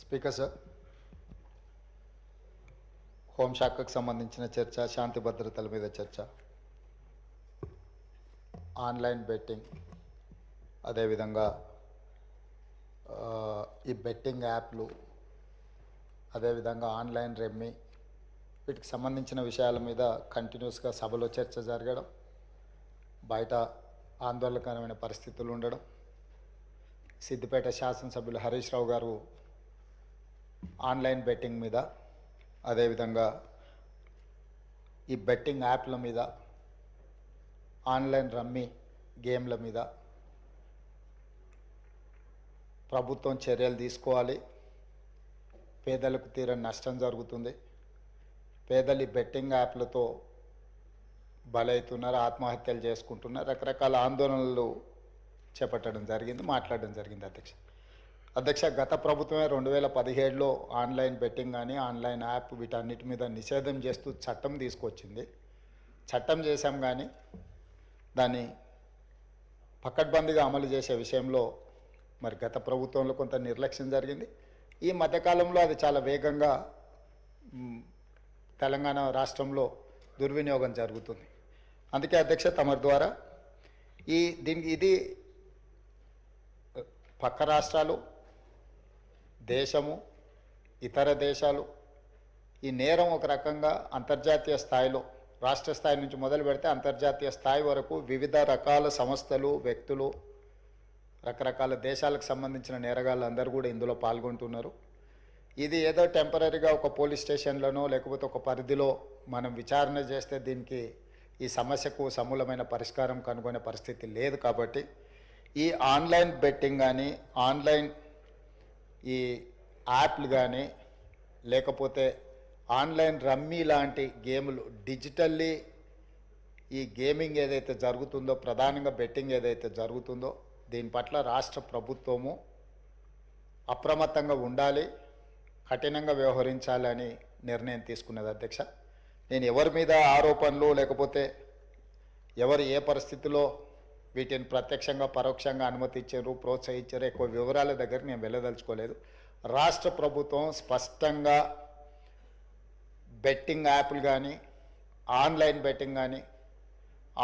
Speaker sir, హోంశాఖకు సంబంధించిన చర్చ, శాంతి భద్రతల మీద చర్చ, ఆన్లైన్ బెట్టింగ్, అదేవిధంగా ఈ బెట్టింగ్ యాప్లు, అదేవిధంగా ఆన్లైన్ రెమ్మీ, వీటికి సంబంధించిన విషయాల మీద కంటిన్యూస్గా సభలో చర్చ జరగడం, బయట ఆందోళనకరమైన పరిస్థితులు ఉండడం, సిద్దిపేట శాసనసభ్యులు హరీష్ రావు గారు ఆన్లైన్ బెట్టింగ్ మీద, అదేవిధంగా ఈ బెట్టింగ్ యాప్ల మీద, ఆన్లైన్ రమ్మీ గేమ్ల మీద ప్రభుత్వం చర్యలు తీసుకోవాలి. పేదలకు తీరని నష్టం జరుగుతుంది. పేదలు ఈ బెట్టింగ్ యాప్లతో బలవుతున్నారు, ఆత్మహత్యలు చేసుకుంటున్నారు, రకరకాల ఆందోళనలు చేపట్టడం జరిగింది, మాట్లాడడం జరిగింది. అధ్యక్ష, గత ప్రభుత్వమే 2017లో ఆన్లైన్ బెట్టింగ్ కానీ ఆన్లైన్ యాప్ వీటన్నిటి మీద నిషేధం చేస్తూ చట్టం తీసుకొచ్చింది. చట్టం చేశాం కానీ దాన్ని పకడ్బందీగా అమలు చేసే విషయంలో మరి గత ప్రభుత్వంలో కొంత నిర్లక్ష్యం జరిగింది. ఈ మధ్యకాలంలో అది చాలా వేగంగా తెలంగాణ రాష్ట్రంలో దుర్వినియోగం జరుగుతుంది. అందుకే అధ్యక్ష, తమరి ద్వారా ఇది పక్క రాష్ట్రాలు, దేశము, ఇతర దేశాలు ఈ నేరం ఒక రకంగా అంతర్జాతీయ స్థాయిలో, రాష్ట్ర స్థాయి నుంచి మొదలు పెడితే అంతర్జాతీయ స్థాయి వరకు వివిధ రకాల సంస్థలు, వ్యక్తులు, రకరకాల దేశాలకు సంబంధించిన నేరగాళ్ళు అందరూ కూడా ఇందులో పాల్గొంటున్నారు. ఇది ఏదో టెంపరీగా ఒక పోలీస్ స్టేషన్లోనో లేకపోతే ఒక పరిధిలో మనం విచారణ చేస్తే దీనికి ఈ సమస్యకు సమూలమైన పరిష్కారం కనుగొనే పరిస్థితి లేదు. కాబట్టి ఈ ఆన్లైన్ బెట్టింగ్ కానీ, ఆన్లైన్ ఈ యాప్లు కానీ, లేకపోతే ఆన్లైన్ రమ్మీ లాంటి గేములు, డిజిటల్లీ ఈ గేమింగ్ ఏదైతే జరుగుతుందో, ప్రధానంగా బెట్టింగ్ ఏదైతే జరుగుతుందో, దీని పట్ల రాష్ట్ర ప్రభుత్వము అప్రమత్తంగా ఉండాలి, కఠినంగా వ్యవహరించాలని నిర్ణయం తీసుకున్నది. అధ్యక్ష, నేను ఎవరి మీద ఆరోపణలు లేకపోతే ఎవరు ఏ పరిస్థితిలో వీటిని ప్రత్యక్షంగా పరోక్షంగా అనుమతి ఇచ్చారు, ప్రోత్సహించారు, ఎక్కువ వివరాల దగ్గర నేను వెళ్ళదలుచుకోలేదు. రాష్ట్ర ప్రభుత్వం స్పష్టంగా బెట్టింగ్ యాప్లు కానీ, ఆన్లైన్ బెట్టింగ్ కానీ,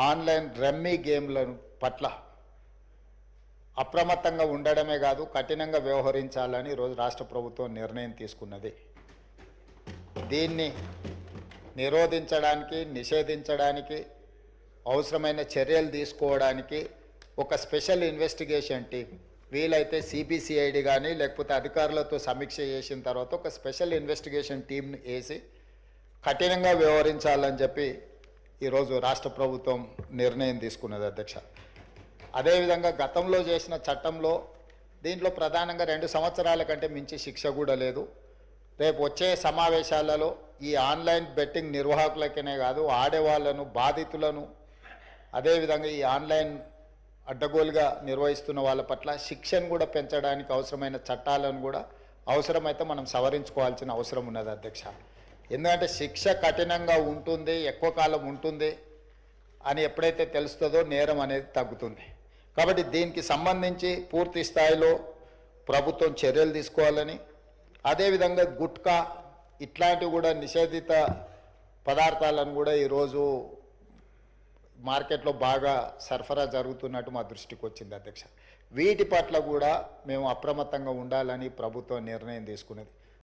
ఆన్లైన్ రమ్మీ గేమ్లను పట్ల అప్రమత్తంగా ఉండడమే కాదు, కఠినంగా వ్యవహరించాలని ఈరోజు రాష్ట్ర ప్రభుత్వం నిర్ణయం తీసుకున్నది. దీన్ని నిరోధించడానికి, నిషేధించడానికి అవసరమైన చర్యలు తీసుకోవడానికి ఒక స్పెషల్ ఇన్వెస్టిగేషన్ టీం, వీలైతే సిబిసిఐడి కానీ లేకపోతే అధికారులతో సమీక్ష చేసిన తర్వాత ఒక స్పెషల్ ఇన్వెస్టిగేషన్ టీంను వేసి కఠినంగా వ్యవహరించాలని చెప్పి ఈరోజు రాష్ట్ర ప్రభుత్వం నిర్ణయం తీసుకున్నది. అధ్యక్ష, అదేవిధంగా గతంలో చేసిన చట్టంలో దీంట్లో ప్రధానంగా 2 సంవత్సరాల కంటే మించి శిక్ష కూడా లేదు. రేపు వచ్చే సమావేశాలలో ఈ ఆన్లైన్ బెట్టింగ్ నిర్వాహకులకనే కాదు, ఆడేవాళ్లను, బాధితులను, అదేవిధంగా ఈ ఆన్లైన్ అడ్డగోలుగా నిర్వహిస్తున్న వాళ్ళ పట్ల శిక్షను కూడా పెంచడానికి అవసరమైన చట్టాలను కూడా అవసరమైతే మనం సవరించుకోవాల్సిన అవసరం ఉన్నది. అధ్యక్ష, ఎందుకంటే శిక్ష కఠినంగా ఉంటుంది, ఎక్కువ కాలం ఉంటుంది అని ఎప్పుడైతే తెలుస్తుందో నేరం అనేది తగ్గుతుంది. కాబట్టి దీనికి సంబంధించి పూర్తి స్థాయిలో ప్రభుత్వం చర్యలు తీసుకోవాలని, అదేవిధంగా గుట్కా ఇట్లాంటివి కూడా నిషేధిత పదార్థాలను కూడా ఈరోజు మార్కెట్లో బాగా సరఫరా జరుగుతున్నట్టు మా దృష్టికి వచ్చింది. అధ్యక్ష, వీటి పట్ల కూడా మేము అప్రమత్తంగా ఉండాలని ప్రభుత్వం నిర్ణయం తీసుకున్నది.